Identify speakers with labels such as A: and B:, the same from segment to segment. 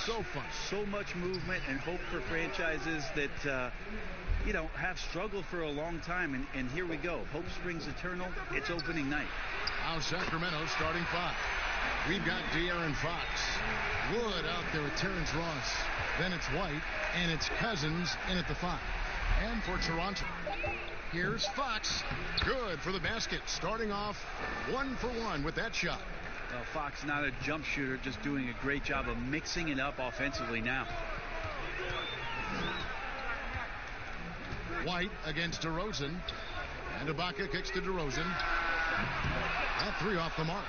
A: So fun.
B: So much movement and hope for franchises that, have struggled for a long time. And here we go. Hope springs eternal. It's opening night.
A: Now Sacramento starting 5. We've got De'Aaron Fox. Wood out there with Terrence Ross. Then it's White, and it's Cousins in at the 5. And for Toronto, here's Fox. Good for the basket. Starting off 1 for 1 with that shot.
B: Well, Fox not a jump shooter, just doing a great job of mixing it up offensively now.
A: White against DeRozan. And Ibaka kicks to DeRozan. That 3 off the mark.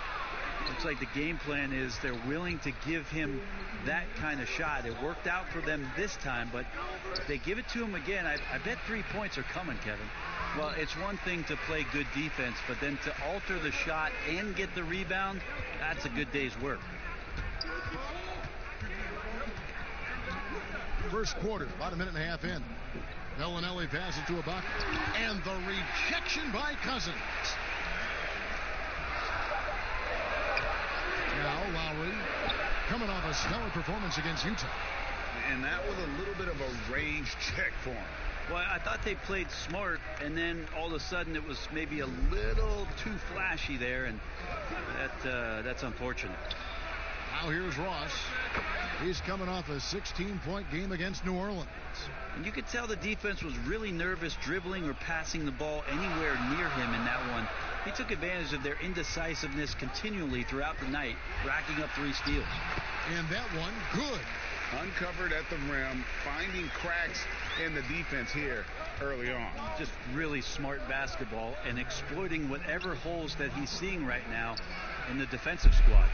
B: Looks like the game plan is they're willing to give him that kind of shot. It worked out for them this time, but if they give it to him again, I bet 3 points are coming, Kevin. Well, it's one thing to play good defense, but then to alter the shot and get the rebound, that's a good day's work.
A: First quarter, about a minute and a half in. Bellinelli passes to Ibaka. And the rejection by Cousins. Now Lowry coming off a stellar performance against Utah.
C: And that was a little bit of a range check for him.
B: Well, I thought they played smart, and then all of a sudden it was maybe a little too flashy there, and that's unfortunate.
A: Now here's Ross. He's coming off a 16-point game against New Orleans.
B: And you could tell the defense was really nervous dribbling or passing the ball anywhere near him in that one. He took advantage of their indecisiveness continually throughout the night, racking up 3 steals.
A: And that one, good.
C: Uncovered at the rim, finding cracks in the defense here early on.
B: Just really smart basketball and exploiting whatever holes that he's seeing right now in the defensive squad.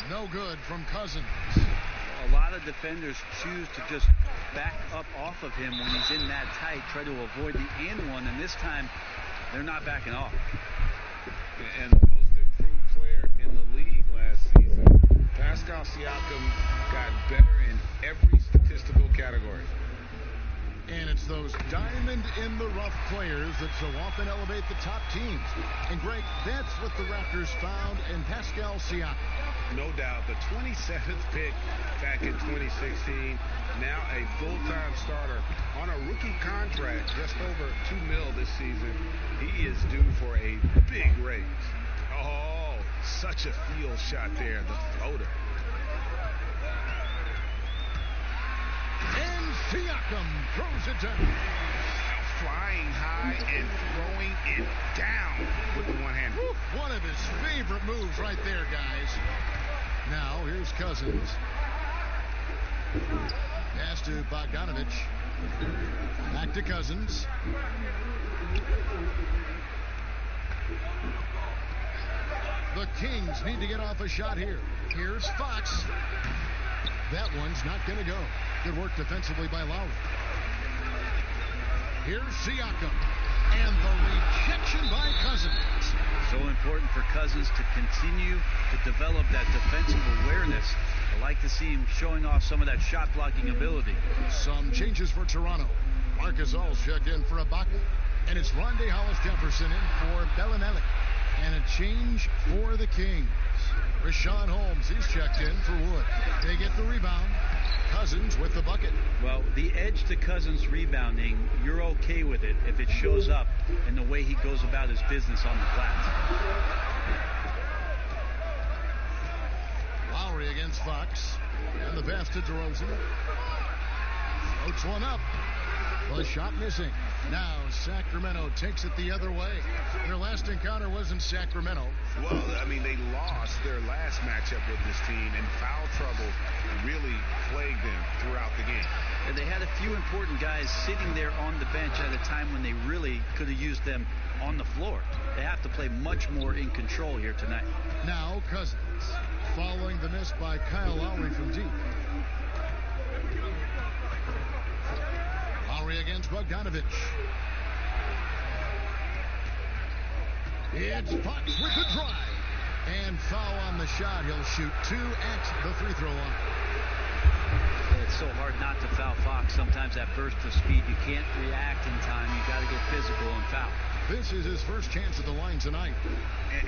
A: No good from Cousins.
B: A lot of defenders choose to just back up off of him when he's in that tight, try to avoid the and one, and this time they're not backing off.
C: And the most improved player in the league last season, Pascal Siakam, got better in every statistical category.
A: And it's those diamond-in-the-rough players that so often elevate the top teams. And, Greg, that's what the Raptors found in Pascal Siakam.
C: No doubt. The 27th pick back in 2016. Now a full-time starter on a rookie contract, just over $2 million this season. He is due for a big raise. Oh, such a field shot there, the floater.
A: And Siakam throws it down.
C: Flying high and throwing it down with the one-hand.
A: One of his favorite moves right there, guys. Now, here's Cousins. Pass to Bogdanovic. Back to Cousins. The Kings need to get off a shot here. Here's Fox. That one's not going to go. Good work defensively by Lowry. Here's Siakam. And the rejection by Cousins.
B: So important for Cousins to continue to develop that defensive awareness. I like to see him showing off some of that shot blocking ability.
A: Some changes for Toronto. Marcus All's checked in for Ibaka. And it's Rondae Hollis-Jefferson in for Bellinelli. And a change for the Kings. Rashawn Holmes, he's checked in for Wood. They get the rebound. Cousins with the bucket.
B: Well, the edge to Cousins rebounding, you're okay with it if it shows up in the way he goes about his business on the flat.
A: Lowry against Fox. And the pass to DeRozan. Floats one up. The shot missing. Now Sacramento takes it the other way. Their last encounter was in Sacramento.
C: Well, I mean, they lost their last matchup with this team, and foul trouble really plagued them throughout the game.
B: And they had a few important guys sitting there on the bench at a time when they really could have used them on the floor. They have to play much more in control here tonight.
A: Now Cousins, following the miss by Kyle Lowry from deep. Lowry against Bogdanovic. It's Fox with the drive. And foul on the shot. He'll shoot 2 at the free throw line.
B: It's so hard not to foul Fox. Sometimes that burst of speed, you can't react in time. You got to get physical and foul.
A: This is his first chance at the line tonight.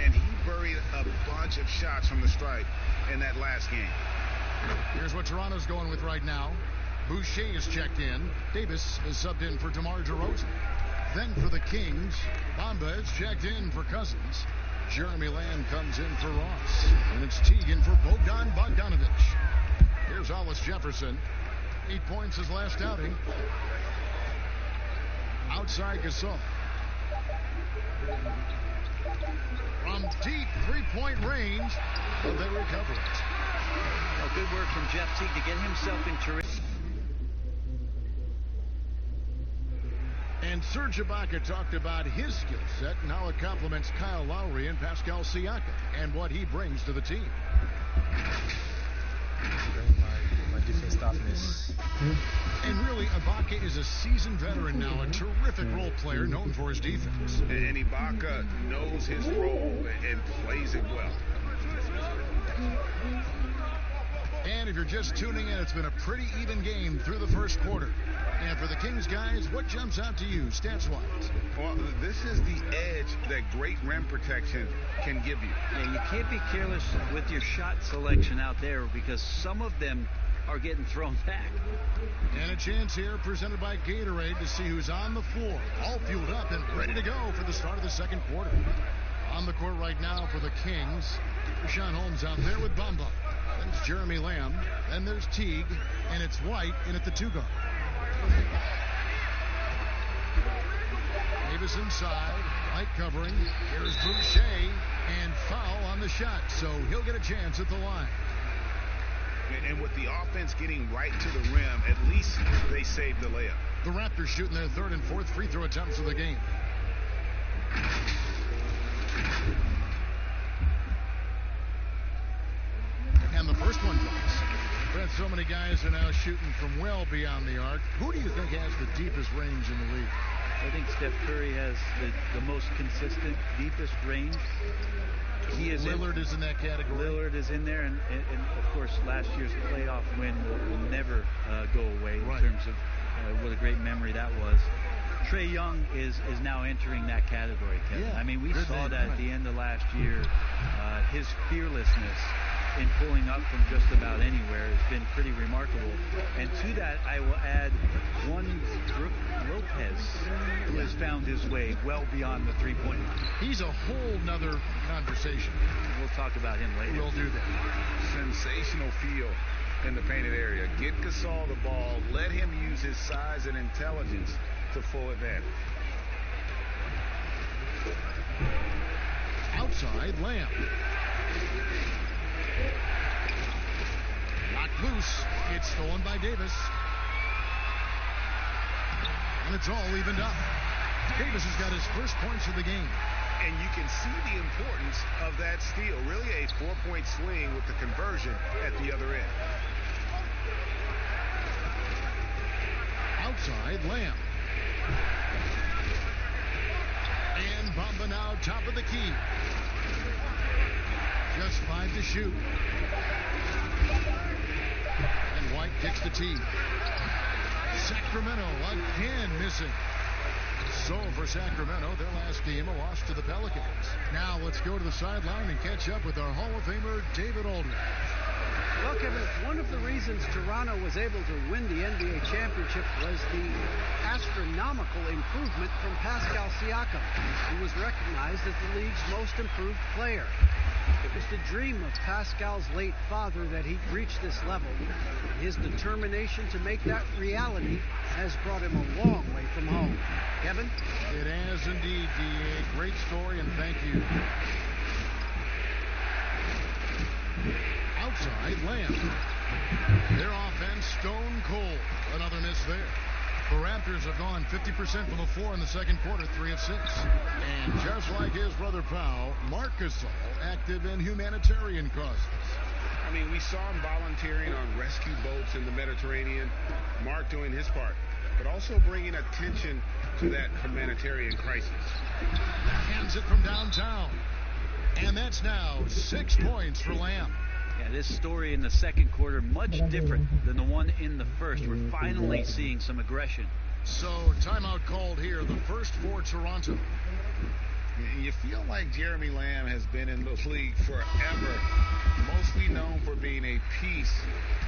C: And he buried a bunch of shots from the stripe in that last game.
A: Here's what Toronto's going with right now. Boucher is checked in. Davis is subbed in for DeMar DeRozan. Then for the Kings, Bamba is checked in for Cousins. Jeremy Lamb comes in for Ross. And it's Teagan for Bogdan Bogdanovic. Here's Hollis Jefferson. 8 points his last outing. Outside Gasol. From deep three-point range, but they recover it.
B: Well, good work from Jeff Teague to get himself in terrific.
A: And Serge Ibaka talked about his skill set and how it complements Kyle Lowry and Pascal Siakam and what he brings to the team.
D: Bring my defense toughness.
A: And really, Ibaka is a seasoned veteran now, a terrific role player known for his defense.
C: And Ibaka knows his role and plays it well.
A: And if you're just tuning in, it's been a pretty even game through the first quarter. And for the Kings guys, what jumps out to you stats-wise?
C: Well, this is the edge that great rim protection can give you.
B: Yeah, you can't be careless with your shot selection out there because some of them are getting thrown back.
A: And a chance here presented by Gatorade to see who's on the floor, all fueled up and ready to go for the start of the second quarter. On the court right now for the Kings, Rashawn Holmes out there with Bamba. Then it's Jeremy Lamb. Then there's Teague, and it's White in at the 2-guard. Davis inside, White covering. Here's Boucher, and foul on the shot, so he'll get a chance at the line.
C: And with the offense getting right to the rim, at least they saved the layup.
A: The Raptors shooting their third and fourth free throw attempts of the game. And the first one goes. Brett, so many guys are now shooting from well beyond the arc. Who do you think has the deepest range in the league?
B: I think Steph Curry has the most consistent, deepest range.
A: Lillard is in that category.
B: Lillard is in there, and of course, last year's playoff win will never go away in terms of what a great memory that was. Trae Young is now entering that category, Kevin.
A: Yeah,
B: I mean, we saw that at the end of last year. His fearlessness in pulling up from just about anywhere has been pretty remarkable. And to that, I will add one Brook Lopez, who has found his way well beyond the three-point line.
A: He's a whole nother conversation.
B: We'll talk about him later.
A: We'll do that.
C: Sensational feel in the painted area. Get Gasol the ball. Let him use his size and intelligence to full advantage.
A: Outside, Lamb. Knocked loose. It's stolen by Davis. And it's all evened up. Davis has got his first points of the game.
C: And you can see the importance of that steal. Really a 4-point swing with the conversion at the other end.
A: Outside, Lamb. And Bamba now top of the key. Just 5 to shoot. And White kicks the tee. Sacramento again missing. So for Sacramento, their last game, a loss to the Pelicans. Now let's go to the sideline and catch up with our Hall of Famer, David Aldridge.
E: Well, Kevin, one of the reasons Toronto was able to win the NBA championship was the astronomical improvement from Pascal Siakam, who was recognized as the league's most improved player. It was the dream of Pascal's late father that he reached this level. His determination to make that reality has brought him a long way from home. Kevin?
A: It has indeed, D.A. Great story, and thank you. Outside, Lamb. Their offense stone cold. Another miss there. The Raptors have gone 50% from the floor in the second quarter, 3 of 6. And just like his brother Powell, Marc Gasol active in humanitarian causes.
C: I mean, we saw him volunteering on rescue boats in the Mediterranean. Mark doing his part, but also bringing attention to that humanitarian crisis.
A: Hands it from downtown. And that's now 6 points for Lamb.
B: Yeah, this story in the second quarter, much different than the one in the first. We're finally seeing some aggression.
A: So, timeout called here, the first for Toronto.
C: You feel like Jeremy Lamb has been in the league forever, mostly known for being a piece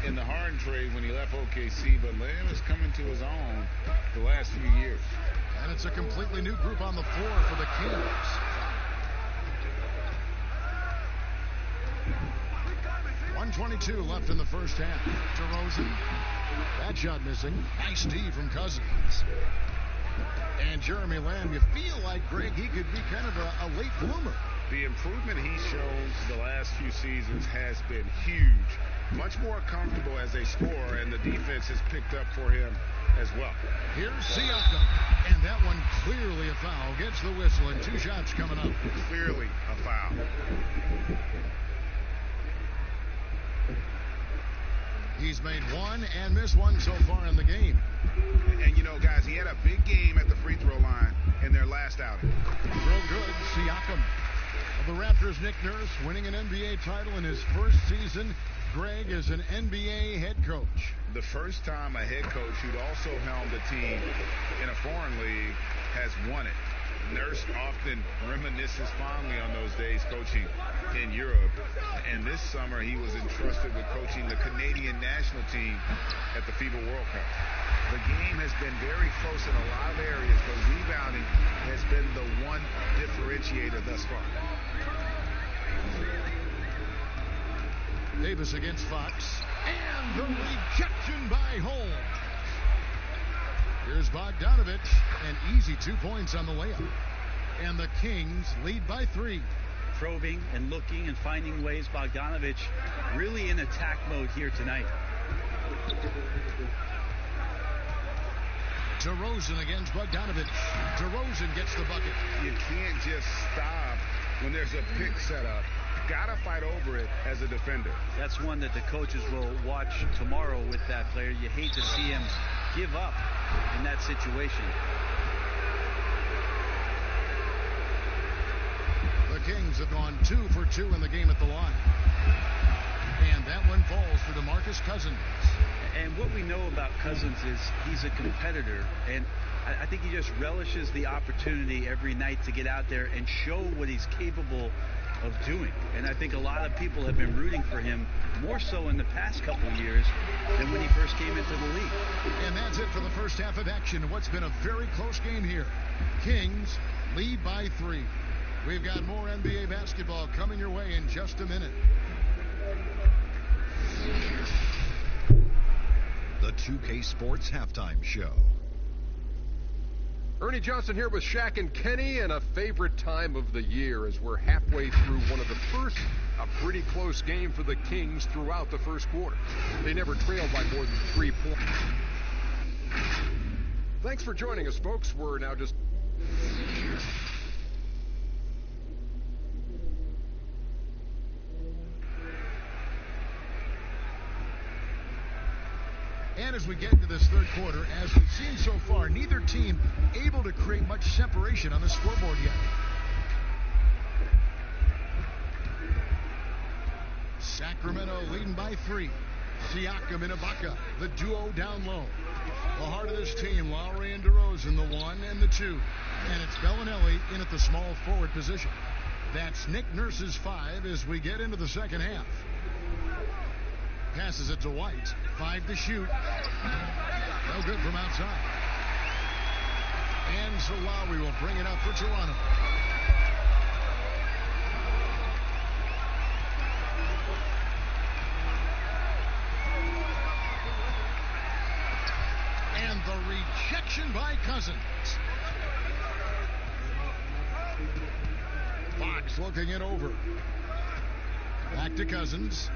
C: in the Harden trade when he left OKC, but Lamb is coming to his own the last few years.
A: And it's a completely new group on the floor for the Kings. .122 left in the first half. DeRozan. That shot missing. Nice D from Cousins. And Jeremy Lamb, you feel like, Greg, he could be kind of a late bloomer.
C: The improvement he shows the last few seasons has been huge. Much more comfortable as a scorer, and the defense has picked up for him as well.
A: Here's Siakam, and that one clearly a foul. Gets the whistle, and 2 shots coming up.
C: Clearly a foul.
A: He's made one and missed one so far in the game.
C: And, you know, guys, he had a big game at the free throw line in their last outing.
A: Real good, Siakam. Well, the Raptors' Nick Nurse winning an NBA title in his first season. Greg is an NBA head coach.
C: The first time a head coach who'd also helmed a team in a foreign league has won it. Nurse often reminisces fondly on those days coaching in Europe. And this summer, he was entrusted with coaching the Canadian national team at the FIBA World Cup. The game has been very close in a lot of areas, but rebounding has been the one differentiator thus far.
A: Davis against Fox. And the rejection by Holmes. Here's Bogdanovich. An easy 2 points on the layup. And the Kings lead by 3.
B: Probing and looking and finding ways. Bogdanovich really in attack mode here tonight.
A: DeRozan against Bogdanovich. DeRozan gets the bucket.
C: You can't just stop when there's a pick set up. Gotta fight over it as a defender.
B: That's one that the coaches will watch tomorrow with that player. You hate to see him give up in that situation.
A: The Kings have gone 2 for 2 in the game at the line. And that one falls for DeMarcus Cousins.
B: And what we know about Cousins is he's a competitor, and I think he just relishes the opportunity every night to get out there and show what he's capable of doing. And I think a lot of people have been rooting for him more so in the past couple of years than when he first came into the league.
A: And that's it for the first half of action. What's been a very close game here. Kings lead by 3. We've got more NBA basketball coming your way in just a minute.
F: The 2K Sports Halftime Show.
G: Ernie Johnson here with Shaq and Kenny, and a favorite time of the year as we're halfway through one of the first, a pretty close game for the Kings throughout the first quarter. They never trailed by more than 3 points. Thanks for joining us, folks. We're now just...
A: And as we get into this third quarter, as we've seen so far, neither team able to create much separation on the scoreboard yet. Sacramento leading by 3. Siakam and Ibaka, the duo down low. The heart of this team, Lowry and DeRozan, the 1 and the 2. And it's Bellinelli in at the small forward position. That's Nick Nurse's 5 as we get into the second half. Passes it to White. 5 to shoot. No good from outside. And so Lowry will bring it up for Toronto. And the rejection by Cousins. Fox looking it over. Back to Cousins.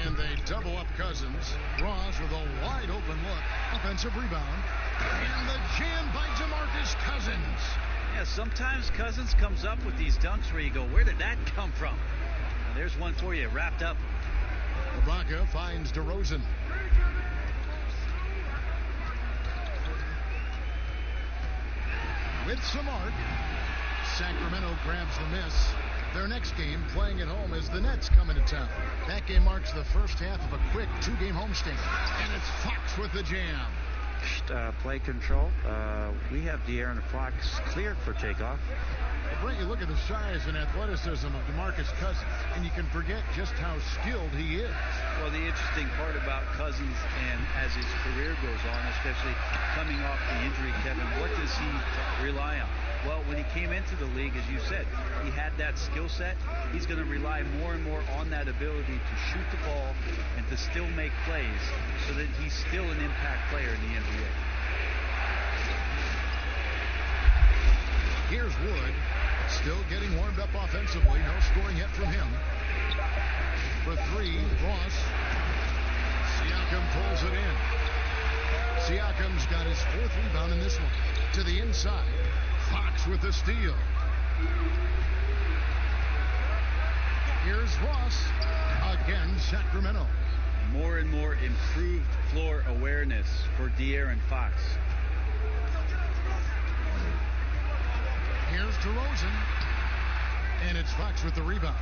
A: And they double up Cousins. Ross with a wide open look. Offensive rebound. And the jam by DeMarcus Cousins.
B: Yeah, sometimes Cousins comes up with these dunks where you go, where did that come from? Now, there's one for you, wrapped up.
A: Ibaka finds DeRozan. With some arc. Sacramento grabs the miss. Their next game, playing at home, as the Nets come into town. That game marks the first half of a quick 2-game homestand. And it's Fox with the jam.
B: switched play control. We have De'Aaron Fox cleared for takeoff.
A: Well, Brent, you look at the size and athleticism of DeMarcus Cousins, and you can forget just how skilled he is.
B: Well, the interesting part about Cousins, and as his career goes on, especially coming off the injury, Kevin, what does he rely on? Well, when he came into the league, as you said, he had that skill set. He's going to rely more and more on that ability to shoot the ball and to still make plays so that he's still an impact player in the NBA.
A: Here's Wood, still getting warmed up offensively. No scoring yet from him. For three, Ross. Siakam pulls it in. Siakam's got his fourth rebound in this one. To the inside. Fox with the steal. Here's Ross. Again, Sacramento.
B: More and more improved floor awareness for De'Aaron Fox.
A: Here's DeRozan. And it's Fox with the rebound.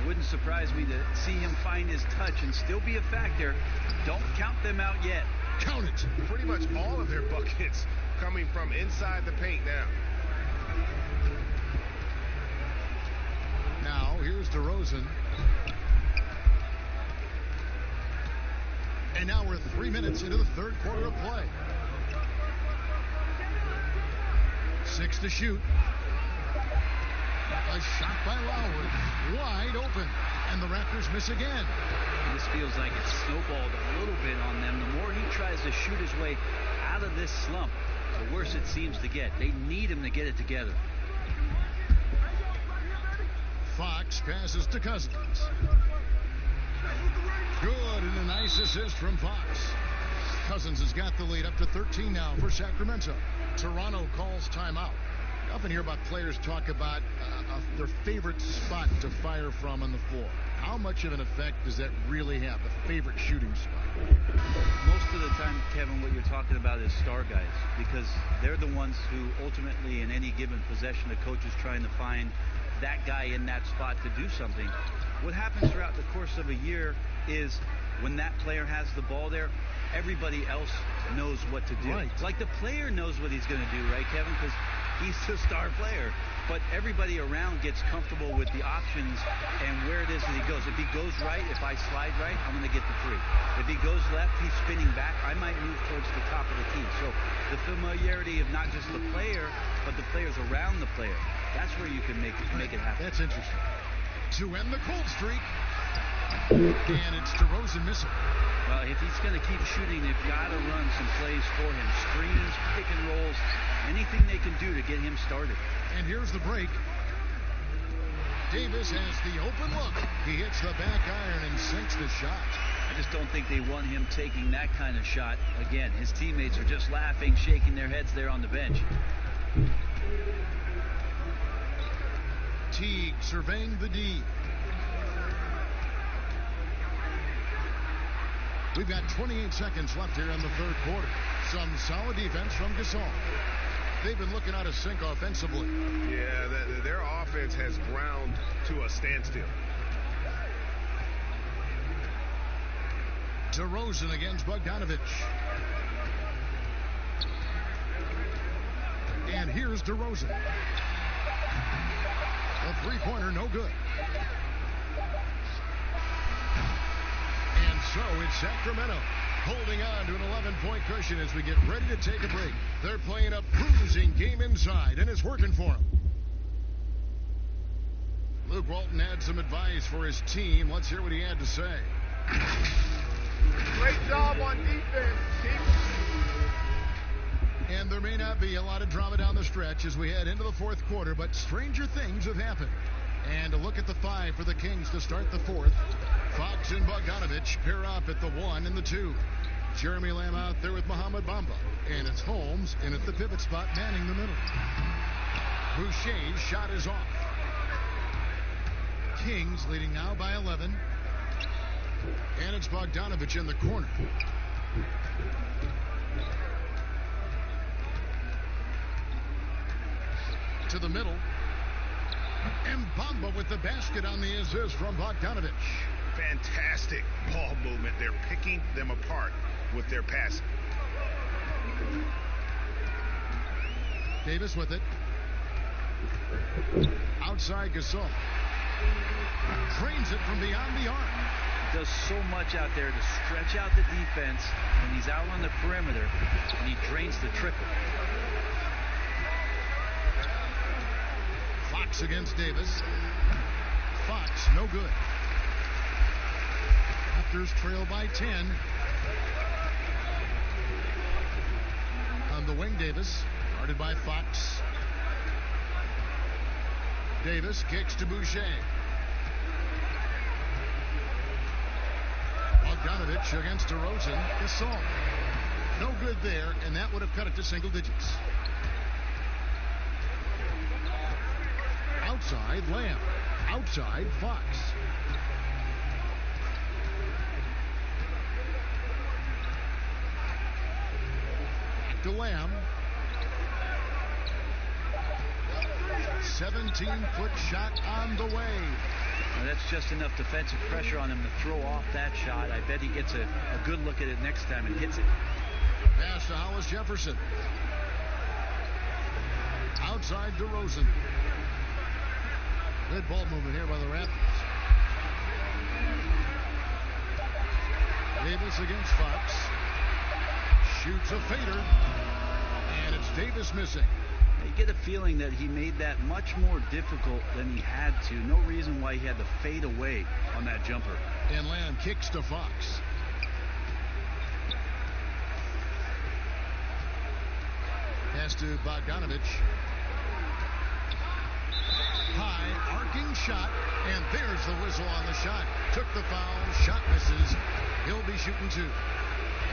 B: It wouldn't surprise me to see him find his touch and still be a factor. Don't count them out yet.
A: Count it.
C: Pretty much all of their buckets coming from inside the paint now.
A: Now, here's DeRozan. And now we're 3 minutes into the third quarter of play. 6 to shoot. A shot by Lowry. Wide open. And the Raptors miss again.
B: This feels like it's snowballed a little bit on them. The more he tries to shoot his way out of this slump, the worse it seems to get. They need him to get it together.
A: Fox passes to Cousins. Good, and a nice assist from Fox. Cousins has got the lead up to 13 now for Sacramento. Toronto calls timeout. You often hear about players talk about their favorite spot to fire from on the floor. How much of an effect does that really have, the favorite shooting spot?
B: Most of the time, Kevin, what you're talking about is star guys, because they're the ones who ultimately in any given possession, the coach is trying to find that guy in that spot to do something. What happens throughout the course of a year is when that player has the ball there, everybody else knows what to do.
A: Right.
B: Like the player knows what he's going to do, right, Kevin? Because he's the star player. But everybody around gets comfortable with the options and where it is that he goes. If he goes right, if I slide right, I'm going to get the three. If he goes left, he's spinning back. I might move towards the top of the key. So the familiarity of not just the player, but the players around the player. That's where you can make it happen.
A: That's interesting. To end the cold streak. And it's DeRozan missing.
B: Well, if he's going to keep shooting, they've got to run some plays for him. Screens, pick and rolls, anything they can do to get him started.
A: And here's the break. Davis has the open look. He hits the back iron and sinks the shot.
B: I just don't think they want him taking that kind of shot again. His teammates are just laughing, shaking their heads there on the bench.
A: Teague surveying the D. We've got 28 seconds left here in the third quarter. Some solid defense from Gasol. They've been looking out of sync offensively.
C: Yeah, their offense has ground to a standstill.
A: DeRozan against Bogdanovich. And here's DeRozan. A three-pointer, no good. And so it's Sacramento holding on to an 11-point cushion as we get ready to take a break. They're playing a bruising game inside, and it's working for them. Luke Walton had some advice for his team. Let's hear what he had to say.
H: Great job on defense.
A: And there may not be a lot of drama down the stretch as we head into the fourth quarter, but stranger things have happened. And a look at the five for the Kings to start the fourth. Fox and Bogdanovich pair up at the 1 and the 2. Jeremy Lamb out there with Mohamed Bamba. And it's Holmes in at the pivot spot, manning the middle. Boucher's shot is off. Kings leading now by 11. And it's Bogdanovich in the corner. To the middle. And Bamba with the basket on the assist from Bogdanovich.
C: Fantastic ball movement. They're picking them apart with their passing.
A: Davis with it. Outside Gasol. Drains it from beyond the arc.
B: Does so much out there to stretch out the defense when he's out on the perimeter, and he drains the triple.
A: Fox against Davis. Fox, no good. Raptors trail by 10. On the wing, Davis, guarded by Fox. Davis kicks to Boucher. Bogdanovich against DeRozan. Gasol. No good there, and that would have cut it to single digits. Outside, Lamb. Outside, Fox. Back to Lamb. 17-foot shot on the way.
B: Well, that's just enough defensive pressure on him to throw off that shot. I bet he gets a good look at it next time and hits it.
A: Pass to Hollis Jefferson. Outside DeRozan. Good ball movement here by the Raptors. Davis against Fox. Shoots a fader. And it's Davis missing.
B: You get a feeling that he made that much more difficult than he had to. No reason why he had to fade away on that jumper.
A: And Lamb kicks to Fox. Pass to Bogdanovich. High, arcing shot, and there's the whistle on the shot. Took the foul, shot misses. He'll be shooting two.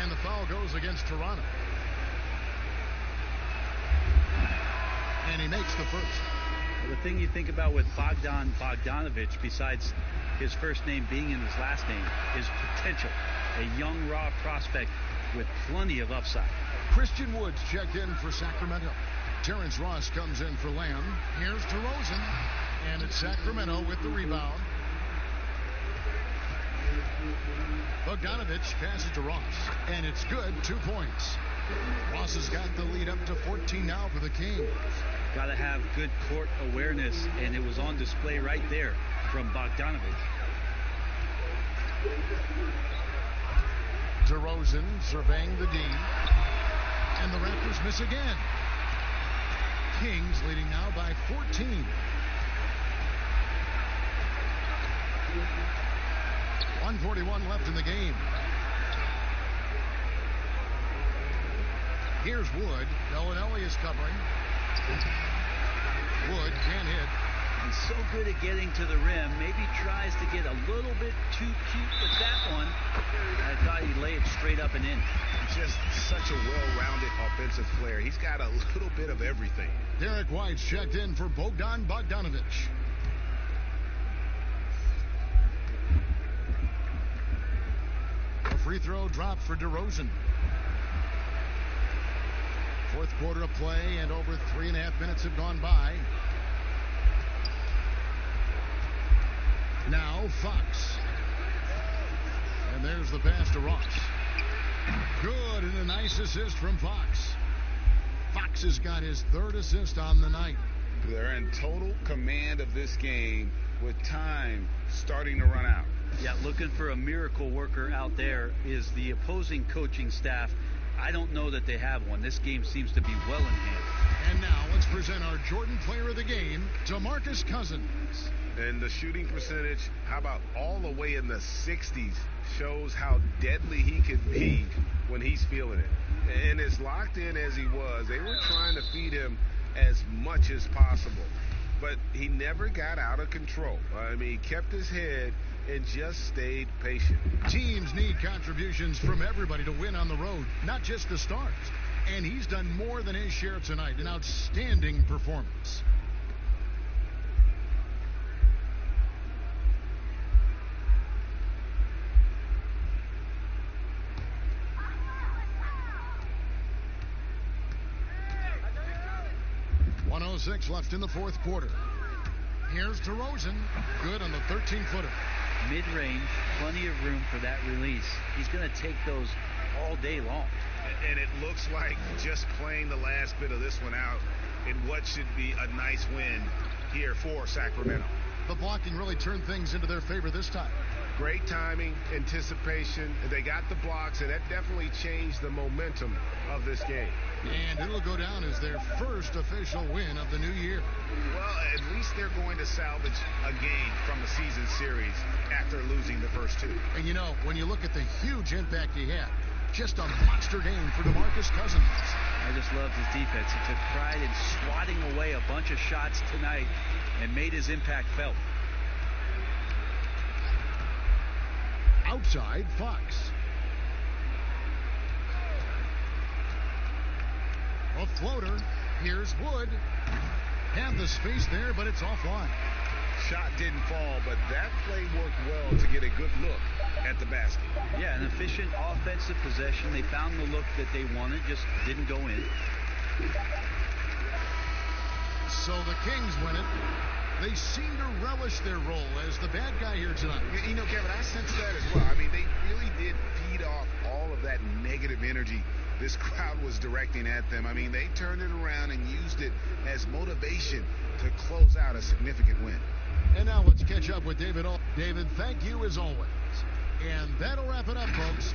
A: And the foul goes against Toronto. And he makes the first.
B: Well, the thing you think about with Bogdanovich, besides his first name being in his last name, is potential. A young, raw prospect with plenty of upside.
A: Christian Woods checked in for Sacramento. Terrence Ross comes in for Lamb. Here's DeRozan. And it's Sacramento with the rebound. Bogdanovich passes to Ross. And it's good, 2 points. Ross has got the lead up to 14 now for the Kings.
B: Got to have good court awareness, and it was on display right there from Bogdanovich.
A: DeRozan surveying the D. And the Raptors miss again. Kings leading now by 14. .141 left in the game. Here's Wood. Bellinelli is covering. Wood can't hit.
B: He's so good at getting to the rim. Maybe tries to get a little bit too cute with that one. I thought he'd lay it straight up and in.
C: Just such a well-rounded offensive player. He's got a little bit of everything.
A: Derek White's checked in for Bogdanovich. A free throw drop for DeRozan. Fourth quarter of play, and over 3.5 minutes have gone by. Now Fox. And there's the pass to Ross. Good, and a nice assist from Fox. Fox has got his third assist on the night.
C: They're in total command of this game with time starting to run out.
B: Yeah, looking for a miracle worker out there is the opposing coaching staff. I don't know that they have one. This game seems to be well in hand.
A: And now let's present our Jordan Player of the Game, DeMarcus Cousins.
C: And the shooting percentage, how about all the way in the 60s, shows how deadly he could be when he's feeling it. And as locked in as he was, they were trying to feed him as much as possible. But he never got out of control. I mean, he kept his head and just stayed patient.
A: Teams need contributions from everybody to win on the road, not just the stars. And he's done more than his share tonight. An outstanding performance. .106 left in the fourth quarter. Here's DeRozan. Good on the 13-footer.
B: Mid-range, plenty of room for that release. He's going to take those all day long.
C: And it looks like just playing the last bit of this one out in what should be a nice win here for Sacramento.
A: The blocking really turned things into their favor this time.
C: Great timing, anticipation. They got the blocks, and that definitely changed the momentum of this game.
A: And it'll go down as their first official win of the new year.
C: Well, at least they're going to salvage a game from the season series after losing the first two.
A: And you know, when you look at the huge impact he had, just a monster game for DeMarcus Cousins.
B: I just loved his defense. He took pride in swatting away a bunch of shots tonight and made his impact felt.
A: Outside Fox. A floater. Here's Wood. Had the space there, but it's offline.
C: Shot didn't fall, but that play worked well to get a good look at the basket.
B: Yeah, an efficient offensive possession. They found the look that they wanted, just didn't go in.
A: So the Kings win it. They seem to relish their role as the bad guy here tonight.
C: You know, Kevin, I sense that as well. I mean, they really did feed off all of that negative energy this crowd was directing at them. I mean, they turned it around and used it as motivation to close out a significant win.
A: And now let's catch up with David. David, thank you as always. And that'll wrap it up, folks.